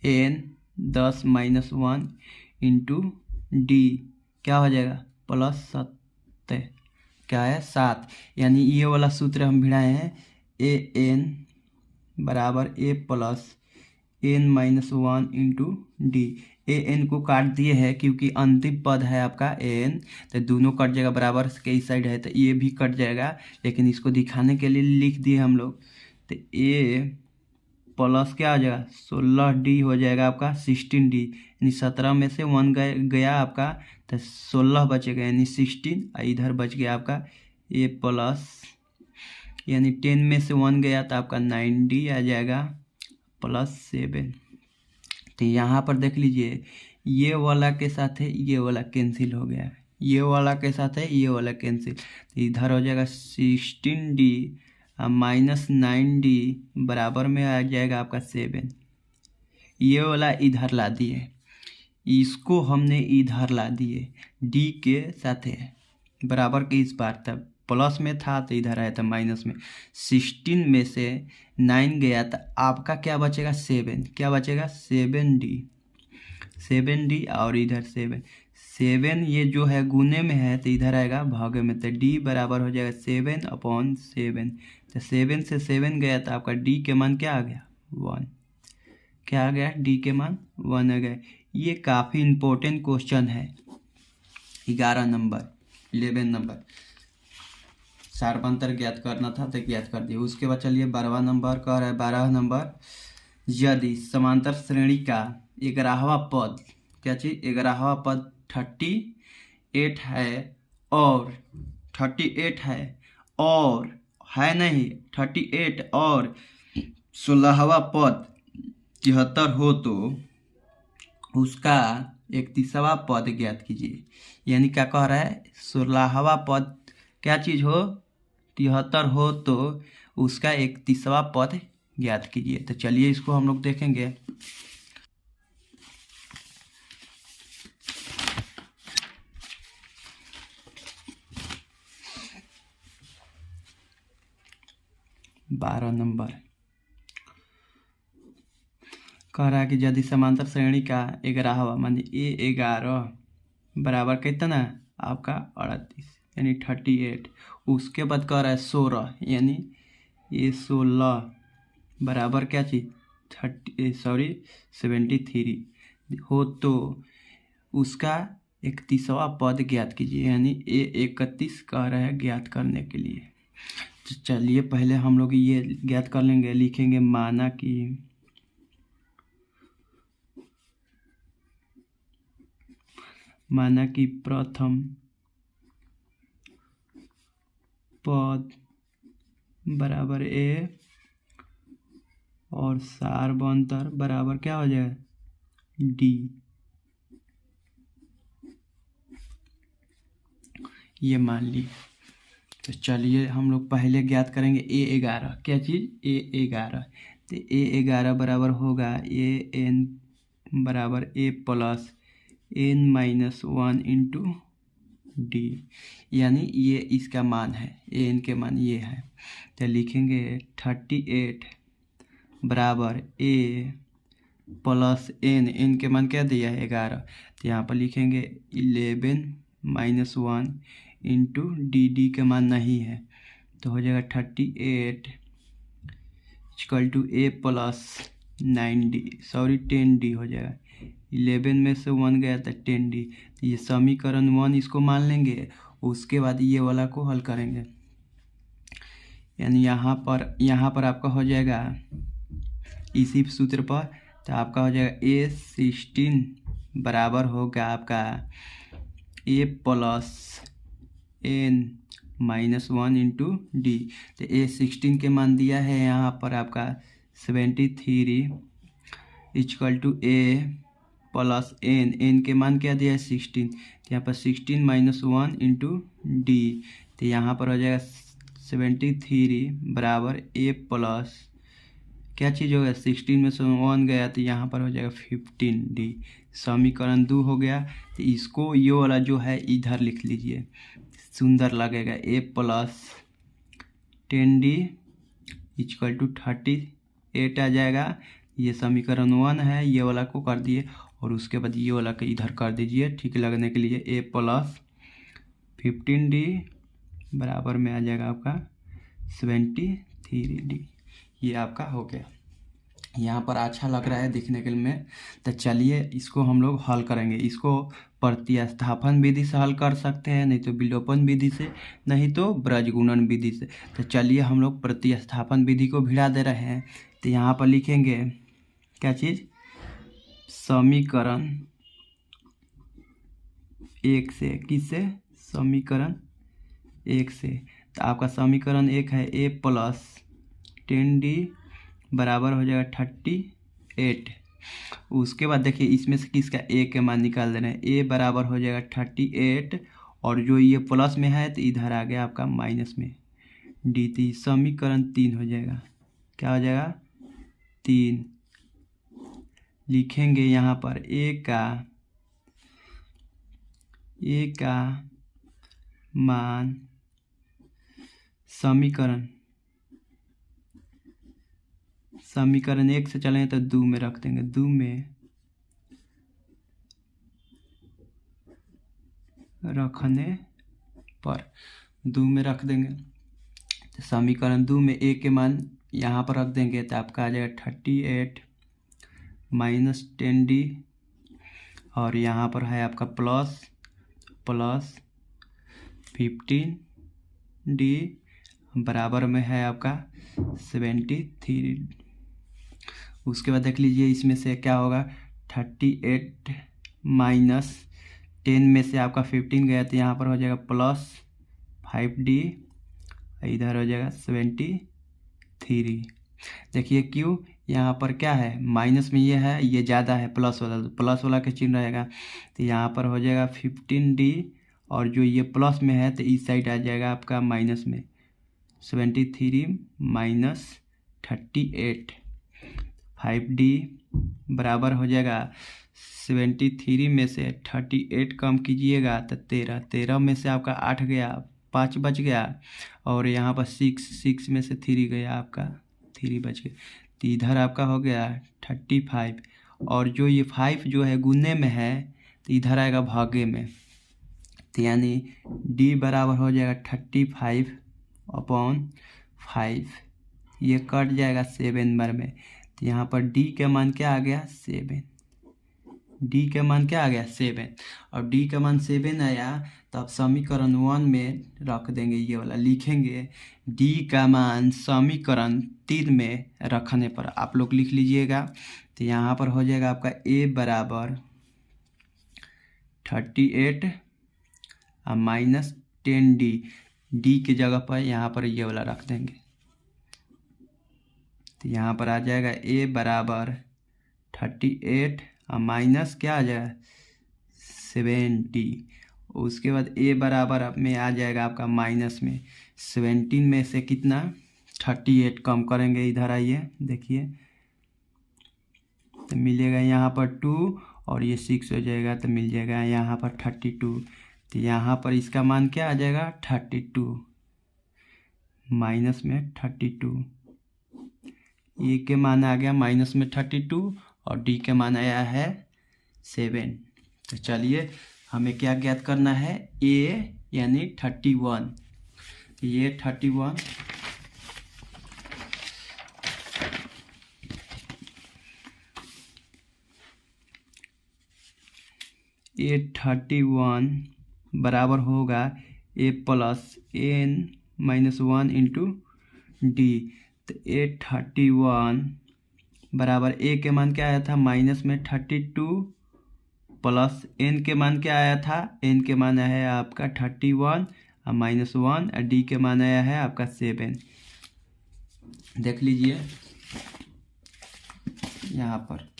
एन 10 -1 इंटू डी, क्या हो जाएगा प्लस 7, क्या है 7, यानी ये वाला सूत्र हम भिड़ाए हैं, ए एन बराबर a plus N -1 into D. A N को काट दिए हैं क्योंकि अंतिम पद है आपका ए एन, तो दोनों कट जाएगा, बराबर के इस साइड है तो ये भी कट जाएगा, लेकिन इसको दिखाने के लिए लिख दिए हम लोग। तो ए प्लस क्या हो जाएगा 16 डी हो जाएगा आपका 16 डी, यानी 17 में से 1 गया आपका तो 16 बचेगा यानी 16, इधर बच गया आपका ए प्लस, यानी 10 में से 1 गया तो आपका 9 डी आ जाएगा प्लस 7। तो यहाँ पर देख लीजिए, ये वाला के साथ है ये वाला कैंसिल हो गया, ये वाला के साथ है ये वाला कैंसिल, तो इधर हो जाएगा 16 डी -9 डी बराबर में आ जाएगा आपका 7। ये वाला इधर ला दिए, इसको हमने इधर ला दिए, डी के साथ है बराबर के इस बार था, प्लस में था तो इधर आया था माइनस में, 16 में से 9 गया तो आपका क्या बचेगा 7, क्या बचेगा 7D और इधर 7 ये जो है गुने में है तो इधर आएगा भागे में, तो डी बराबर हो जाएगा 7/7, तो 7 से 7 गया तो आपका डी के मान क्या आ गया 1, क्या आ गया डी के मान 1 आ गया। ये काफ़ी इम्पोर्टेंट क्वेश्चन है, 11 नंबर 11 नंबर, सार्व अंतर ज्ञात करना था तो ज्ञात कर दिया। उसके बाद चलिए 12वां नंबर कह रहा है, 12 नंबर, यदि समांतर श्रेणी का 11वां पद, क्या चीज 11वां पद 38 है और 38 है नहीं 38 और 16वां पद 73 हो तो उसका 31वां पद ज्ञात कीजिए। यानी क्या कह रहा है, 16वां पद क्या चीज हो 73 हो तो उसका 31वां पद ज्ञात कीजिए। तो चलिए इसको हम लोग देखेंगे। बारह नंबर कह रहा है कि यदि समांतर श्रेणी का 11वां मान ए 11 बराबर कितना आपका 38 यानी 38, उसके बाद कह रहा है 16 यानी ये 16 बराबर क्या चीज 73 हो तो उसका 31वां पद ज्ञात कीजिए। यानी ए 31 कह रहा है ज्ञात करने के लिए। तो चलिए पहले हम लोग ये ज्ञात कर लेंगे, लिखेंगे माना कि प्रथम पद बराबर ए और सार्वंतर बराबर क्या हो जाएगा, डी। ये मान ली। तो चलिए हम लोग पहले ज्ञात करेंगे A11। क्या चीज़, A11। तो A11 बराबर होगा AN बराबर A plus N-1 into D, यानी ये इसका मान है, AN के मान ये है। तो लिखेंगे 38 बराबर A प्लस N के मान क्या दिया है 11। तो यहाँ पर लिखेंगे 11-1 इंटू डी के मान नहीं है, तो हो जाएगा 38 equal to A plus 10D हो जाएगा। 11 में से 1 गया तो 10D। तो ये समीकरण 1 इसको मान लेंगे, उसके बाद ये वाला को हल करेंगे। यानी यहाँ पर आपका हो जाएगा इसी सूत्र पर, तो आपका हो जाएगा A16 बराबर होगा आपका A plus N-1 into d. तो A16 के मान दिया है यहाँ पर आपका 73 equal to A plus N के मान क्या दिया है 16। तो यहाँ पर 16-1 इंटू डी। तो यहाँ पर हो जाएगा 73 बराबर A प्लस क्या चीज़ होगा, 16 में से 1 गया तो यहाँ पर हो जाएगा 15D। समीकरण 2 हो गया। तो इसको ये वाला जो है इधर लिख लीजिए, सुंदर लगेगा। A plus 10D equal to 38 आ जाएगा। ये समीकरण 1 है, ये वाला को कर दिए और उसके बाद ये वाला को इधर कर दीजिए ठीक लगने के लिए। A प्लस 15D बराबर में आ जाएगा आपका 73D। ये आपका हो गया। यहाँ पर अच्छा लग रहा है दिखने के लिए। तो चलिए इसको हम लोग हल करेंगे। इसको प्रतिस्थापन विधि से हल कर सकते हैं, नहीं तो विलोपन विधि से, नहीं तो ब्रजगुणन विधि से। तो चलिए हम लोग प्रतिस्थापन विधि को भिड़ा दे रहे हैं। तो यहाँ पर लिखेंगे क्या चीज़, समीकरण 1 से, किससे, समीकरण 1 से। तो आपका समीकरण 1 है A प्लस 10D बराबर हो जाएगा 38। उसके बाद देखिए इसमें से किसका A के मान निकाल देना है। A बराबर हो जाएगा 38 और जो ये प्लस में है तो इधर आ गया आपका माइनस में D। तो समीकरण 3 हो जाएगा। क्या हो जाएगा, 3। लिखेंगे यहाँ पर A का मान समीकरण 1 से चलें तो 2 में रख देंगे, 2 में रखने पर 2 में रख देंगे। तो समीकरण 2 में A के मान यहाँ पर रख देंगे तो आपका आ जाएगा 38 माइनस 10D और यहाँ पर है आपका प्लस 15D बराबर में है आपका 73। उसके बाद देख लीजिए इसमें से क्या होगा, 38 माइनस 10 में से आपका 15 गया तो यहाँ पर हो जाएगा प्लस 5D, इधर हो जाएगा 73। देखिए क्यों, यहाँ पर क्या है, माइनस में ये है, ये ज़्यादा है प्लस वाला, तो प्लस वाला का चिन्ह रहेगा। तो यहाँ पर हो जाएगा 15D और जो ये प्लस में है तो इस साइड आ जाएगा आपका माइनस में 73 माइनस 38। 5D बराबर हो जाएगा 73 में से 38 कम कीजिएगा तो 13 में से आपका 8 गया, 5 बच गया और यहाँ पर 6 में से 3 गया, आपका 3 बच गया। तो इधर आपका हो गया 35 और जो ये 5 जो है गुने में है तो इधर आएगा भागे में। तो यानी D बराबर हो जाएगा 35/5, ये कट जाएगा 7 बार में। तो यहाँ पर D के मान क्या आ गया, 7। D के मान क्या आ गया, 7। और D का मान 7 आया तो आप समीकरण 1 में रख देंगे, ये वाला लिखेंगे D का मान समीकरण 3 में रखने पर आप लोग लिख लीजिएगा। तो यहाँ पर हो जाएगा आपका A बराबर 38 माइनस 10D, D की जगह पर यहाँ पर ये वाला रख देंगे। तो यहाँ पर आ जाएगा a बराबर 38 और माइनस क्या आ जाएगा 70। उसके बाद a बराबर अब में आ जाएगा आपका माइनस में 17 में से कितना 38 कम करेंगे, इधर आइए देखिए तो मिलेगा यहाँ पर 2 और ये 6 हो जाएगा तो मिल जाएगा यहाँ पर 32। तो यहाँ पर इसका मान क्या आ जाएगा 32 माइनस में 32। ए के मान आ गया माइनस में 32 और डी के मान आया है 7। तो चलिए हमें क्या ज्ञात करना है ए यानी 31। ये 31 ए 31 बराबर होगा a plus n minus 1 into d. तो ए 31 बराबर ए के मान क्या आया था माइनस में 32 प्लस एन के मान क्या आया था, एन के मान आया है आपका 31 और माइनस 1 और डी के मान आया है आपका 7। देख लीजिए यहाँ पर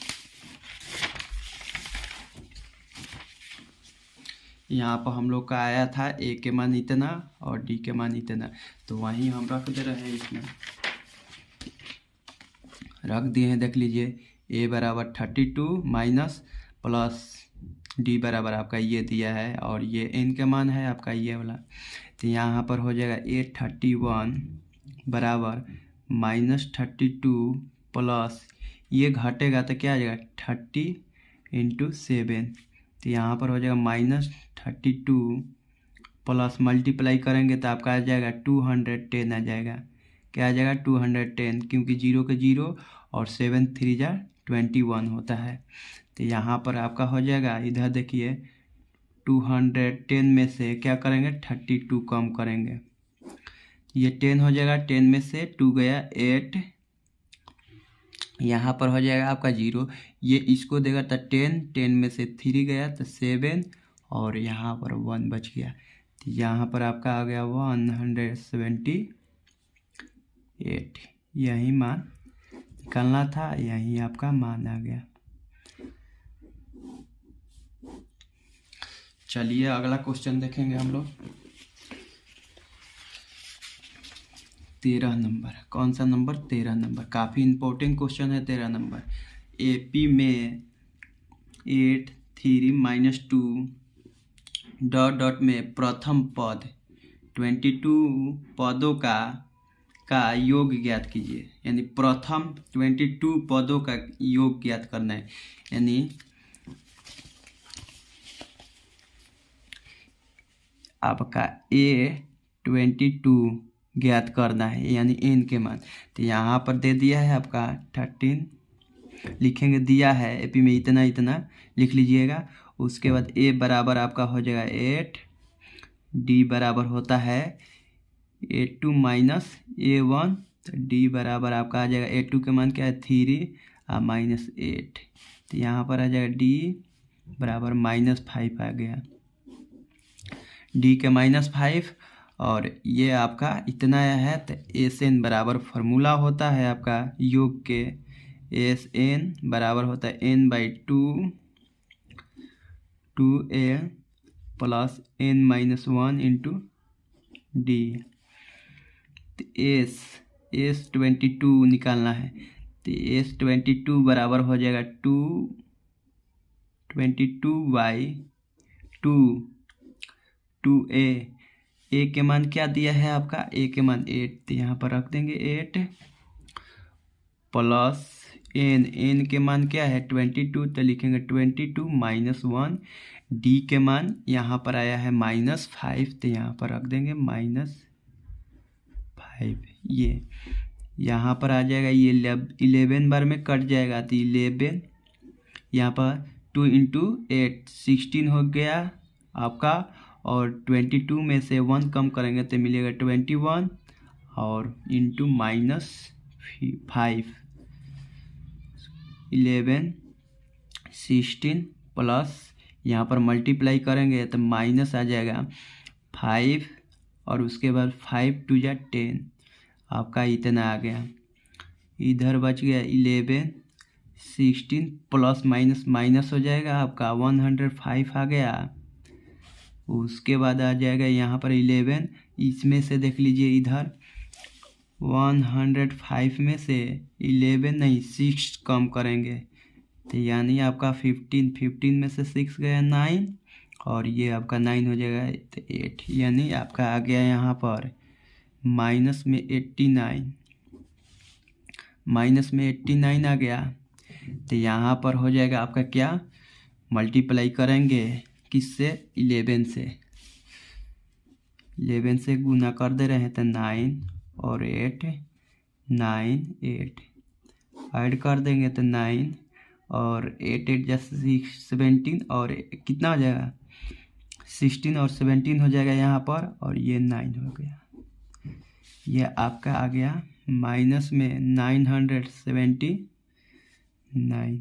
हम लोग का आया था ए के मान इतना और डी के मान इतना, तो वहीं हम रख दे रहे हैं, इसमें रख दिए हैं। देख लीजिए ए बराबर 32 माइनस प्लस डी बराबर आपका ये दिया है और ये एन का मान है आपका ये वाला। तो यहाँ पर हो जाएगा ए 31 बराबर माइनस 32 प्लस ये घटेगा तो क्या आ जाएगा 30 इंटू 7। तो यहाँ पर हो जाएगा माइनस 32 प्लस मल्टीप्लाई करेंगे तो आपका आ जाएगा 210 आ जाएगा। क्या आ जाएगा 210, क्योंकि 0 के 0 और 7 3 जा 21 होता है। तो यहाँ पर आपका हो जाएगा, इधर देखिए 210 में से क्या करेंगे 32 कम करेंगे, ये 10 हो जाएगा, 10 में से 2 गया 8, यहाँ पर हो जाएगा आपका 0, ये इसको देगा तो 10 में से 3 गया तो 7 और यहाँ पर 1 बच गया। तो यहाँ पर आपका आ गया 178। यही मान निकालना था, यही आपका मान आ गया। चलिए अगला क्वेश्चन देखेंगे हम लोग। 13 नंबर, कौन सा नंबर 13 नंबर, काफ़ी इम्पोर्टेंट क्वेश्चन है 13 नंबर। एपी में 8 3 - 2 डॉट डॉट में प्रथम पद 22 पदों का योग ज्ञात कीजिए, यानी प्रथम 22 पदों का योग ज्ञात करना है। यानी आपका A22 ज्ञात करना है, यानी एन के मान। तो यहाँ पर दे दिया है आपका 13 लिखेंगे, दिया है एपी में इतना इतना लिख लीजिएगा। उसके बाद ए बराबर आपका हो जाएगा 8, डी बराबर होता है A2 माइनस A1, तो डी बराबर आपका आ जाएगा A2 के मान क्या है 3 और माइनस 8। तो यहाँ पर आ जाएगा डी बराबर -5 आ गया, डी के -5 और ये आपका इतना है। तो एस एन बराबर फार्मूला होता है आपका योग के, एस एन बराबर होता है n/2 2a plus n-1 into d. तो एस 22 निकालना है, तो एस 22 बराबर हो जाएगा 2a। ए के मान क्या दिया है आपका, ए के मान 8, तो यहाँ पर रख देंगे 8 प्लस एन के मान क्या है 22, तो लिखेंगे 22 - 1। डी के मान यहाँ पर आया है -5, तो यहाँ पर रख देंगे -5। ये यहाँ पर आ जाएगा, ये 11 बार में कट जाएगा तो 11, यहाँ पर 2 × 8 16 हो गया आपका, और 22 में से 1 कम करेंगे तो मिलेगा 21 और इंटू -5 11 16 प्लस यहाँ पर मल्टीप्लाई करेंगे तो माइनस आ जाएगा 5 और उसके बाद 5 × 2 = 10, आपका इतना आ गया। इधर बच गया 11, 16 प्लस माइनस माइनस हो जाएगा आपका 105 आ गया। उसके बाद आ जाएगा यहाँ पर 11, इसमें से देख लीजिए इधर 105 में से 11 नहीं 6 कम करेंगे तो यानी आपका 15 में से 6 गया 9 और ये आपका 9 हो जाएगा तो 8, यानी आपका आ गया यहाँ पर माइनस में 89 आ गया। तो यहाँ पर हो जाएगा आपका क्या, मल्टीप्लाई करेंगे किससे, 11 से गुना कर दे रहे हैं तो 9 और 8 9 8 ऐड कर देंगे तो 9 और 8 8 जैसे 17 और कितना हो जाएगा 16 और 17 हो जाएगा यहाँ पर और ये 9 हो गया। ये आपका आ गया माइनस में 979।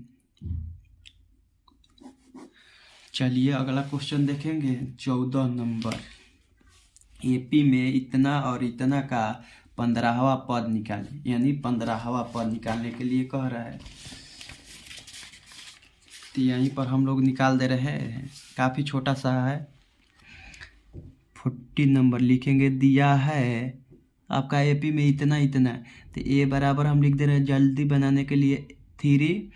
चलिए अगला क्वेश्चन देखेंगे 14 नंबर। एपी में इतना और इतना का 15वां पद निकाले, यानी 15वां पद निकालने के लिए कह रहा है। तो यहीं पर हम लोग निकाल दे रहे हैं, काफ़ी छोटा सा है। 40 नंबर लिखेंगे, दिया है आपका एपी में इतना इतना, तो ए बराबर हम लिख दे रहे हैं जल्दी बनाने के लिए 3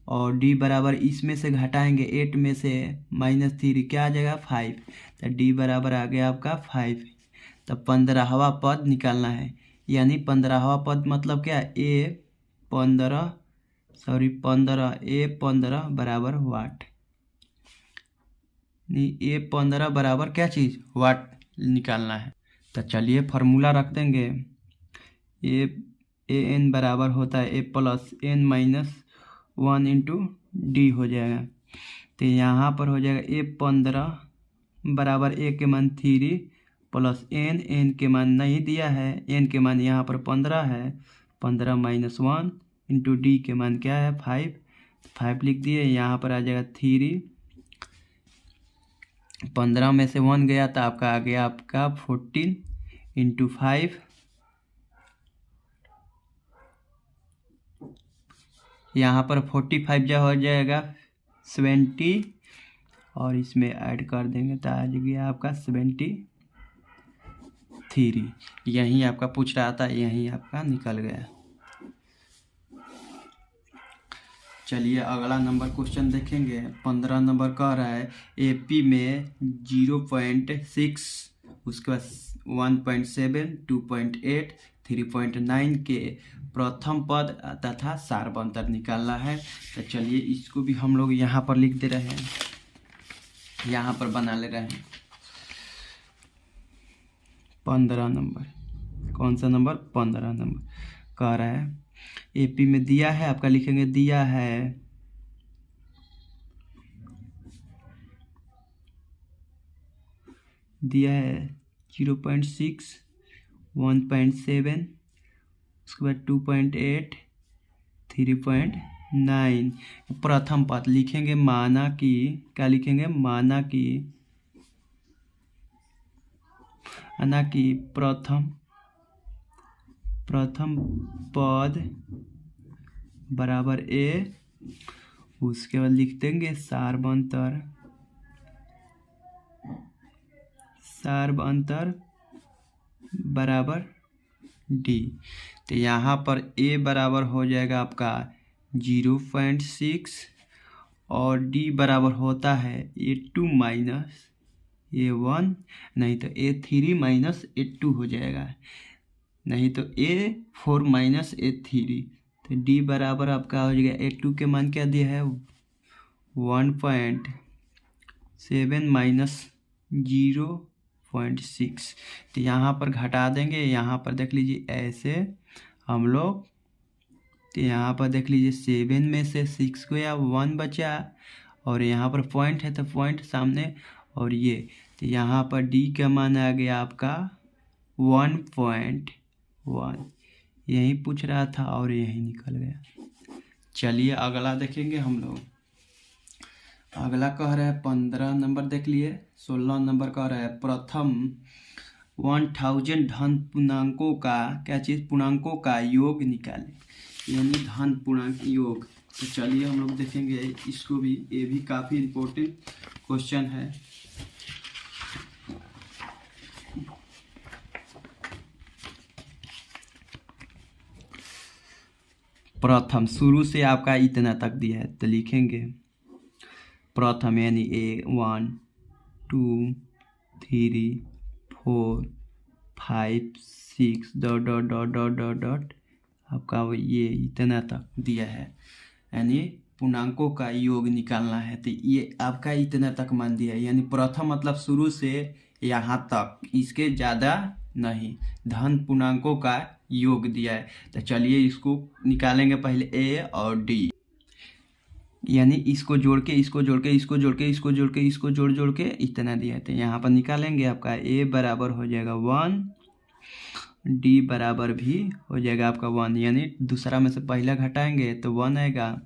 और डी बराबर इसमें से घटाएंगे 8 में से -3 क्या आ जाएगा 5, तो डी बराबर आ गया आपका 5। तो 15वां पद निकालना है, यानी 15वां पद मतलब क्या, A15 बराबर वाट, A15 बराबर क्या चीज़, वाट निकालना है। तो चलिए फार्मूला रख देंगे, AN बराबर होता है A + N - 1 × D हो जाएगा। तो यहाँ पर हो जाएगा A15 बराबर A के मान 3 प्लस N के मान नहीं दिया है, N के मान यहाँ पर 15 है, 15 - 1 × D के मान क्या है 5 लिख दिए। यहाँ पर आ जाएगा 3, 15 में से 1 गया तो आपका आ गया आपका 14 × 5, यहाँ पर 45 जो हो जाएगा 70 और इसमें ऐड कर देंगे तो आ गया आपका 73। यहीं आपका पूछ रहा था, यहीं आपका निकल गया। चलिए अगला नंबर क्वेश्चन देखेंगे। 15 नंबर कह रहा है एपी में 0.6, उसके बाद 1.7, 2.8, 3.9 के प्रथम पद तथा सारवंतर निकालना है। तो चलिए इसको भी हम लोग यहाँ पर लिख दे रहे हैं, यहाँ पर बना ले रहे हैं। 15 नंबर, कौन सा नंबर, 15 नंबर कह रहा है एपी में दिया है, आपका लिखेंगे दिया है 0.6, 1.7, उसके बाद 2.8, 3.9। प्रथम पद लिखेंगे माना कि, क्या लिखेंगे, माना कि प्रथम पद बराबर ए, उसके बाद लिख देंगे सारवंतर बराबर डी। तो यहाँ पर ए बराबर हो जाएगा आपका 0.6 और डी बराबर होता है A2 - A1, नहीं तो A3 - A2 हो जाएगा, नहीं तो A4 - A3। तो डी बराबर आपका हो जाएगा A2 के मान क्या दिया है 1.7 - 0.6। तो यहाँ पर घटा देंगे, यहाँ पर देख लीजिए ऐसे हम लोग, तो यहाँ पर देख लीजिए 7 में से 6 गया 1 बचा और यहाँ पर पॉइंट है तो पॉइंट सामने और ये, तो यहाँ पर डी का मान आ गया आपका 1.1, यही पूछ रहा था और यही निकल गया। चलिए अगला देखेंगे हम लोग। अगला कह रहा है 15 नंबर देख लिए। 16 नंबर कह रहा है प्रथम 1000 धन पूर्णांकों का, क्या चीज़, पूर्णांकों का योग निकालें। यानी धन पूर्णांक योग। तो चलिए हम लोग देखेंगे इसको भी, ये भी काफ़ी इम्पोर्टेंट क्वेश्चन है। प्रथम शुरू से आपका इतना तक दिया है तो लिखेंगे प्रथम यानी 1 2 3 4 5 6 dot dot dot dot dot dot आपका ये इतना तक दिया है, यानी पूर्णांकों का योग निकालना है। तो ये आपका इतना तक मान दिया है, यानी प्रथम मतलब शुरू से यहाँ तक, इसके ज़्यादा नहीं, धन पूर्णांकों का योग दिया है। तो चलिए इसको निकालेंगे पहले a और d, यानी इसको जोड़ के इसको जोड़ के इसको जोड़ के इसको जोड़ के इसको जोड़ के इतना दिया है। तो यहाँ पर निकालेंगे आपका a बराबर हो जाएगा 1, d बराबर भी हो जाएगा आपका 1, यानी दूसरा में से पहला घटाएंगे तो 1 आएगा,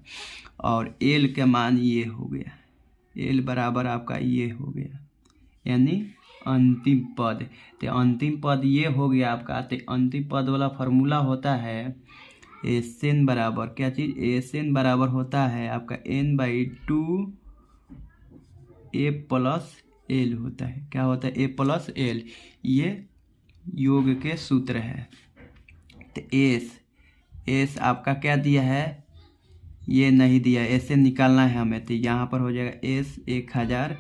और l का मान ये हो गया, l बराबर आपका ये हो गया, यानी अंतिम पद। तो अंतिम पद ये हो गया आपका। तो अंतिम पद वाला फार्मूला होता है एन बराबर क्या चीज़, एन बराबर होता है आपका n/2 a प्लस एल होता है। क्या होता है, a प्लस एल, ये योग के सूत्र है। तो एस आपका क्या दिया है, ये नहीं दिया है, ऐसे निकालना है हमें। तो यहाँ पर हो जाएगा एस 1000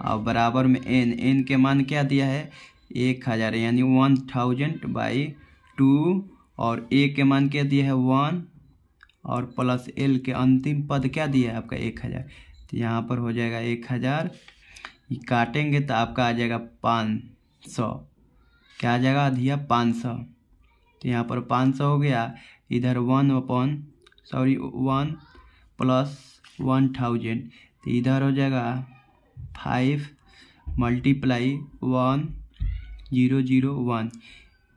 और बराबर में एन के मान क्या दिया है 1000, यानी 1000/2, और ए के मान क्या दिया है 1, और प्लस एल के अंतिम पद क्या दिया है आपका 1000। तो यहाँ पर हो जाएगा 1000, ये काटेंगे तो आपका आ जाएगा 500, क्या आ जाएगा अधिया 500। तो यहाँ पर 500 हो गया, इधर 1 प्लस 1000, तो इधर हो जाएगा 5 × 1001,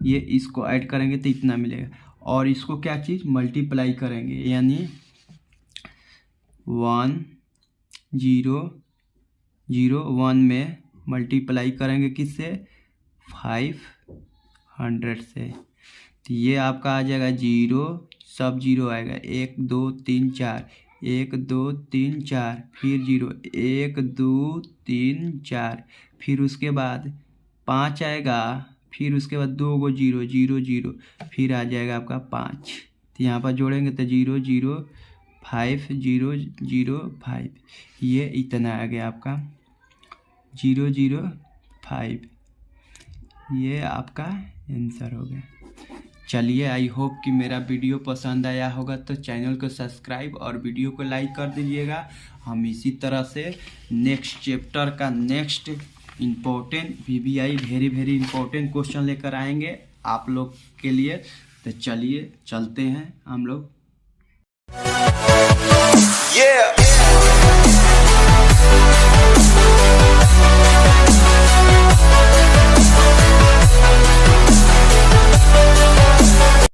ये इसको ऐड करेंगे तो इतना मिलेगा, और इसको क्या चीज़ मल्टीप्लाई करेंगे, यानी 1001 में मल्टीप्लाई करेंगे किससे 500 से। तो ये आपका आ जाएगा 0, सब 0 आएगा, 1 2 3 4, 1 2 3 4, फिर 0, 1 2 3 4, फिर उसके बाद 5 आएगा, फिर उसके बाद 2 गो 0 0 0, फिर आ जाएगा आपका 5। तो यहाँ पर जोड़ेंगे तो 0 0 5 0 0 5, ये इतना आ गया आपका 0 0 5, ये आपका आंसर हो गया। चलिए, आई होप कि मेरा वीडियो पसंद आया होगा, तो चैनल को सब्सक्राइब और वीडियो को लाइक कर दीजिएगा। हम इसी तरह से नेक्स्ट चैप्टर का next important VBI very important question लेकर आएंगे आप लोग के लिए। तो चलिए चलते हैं हम लोग।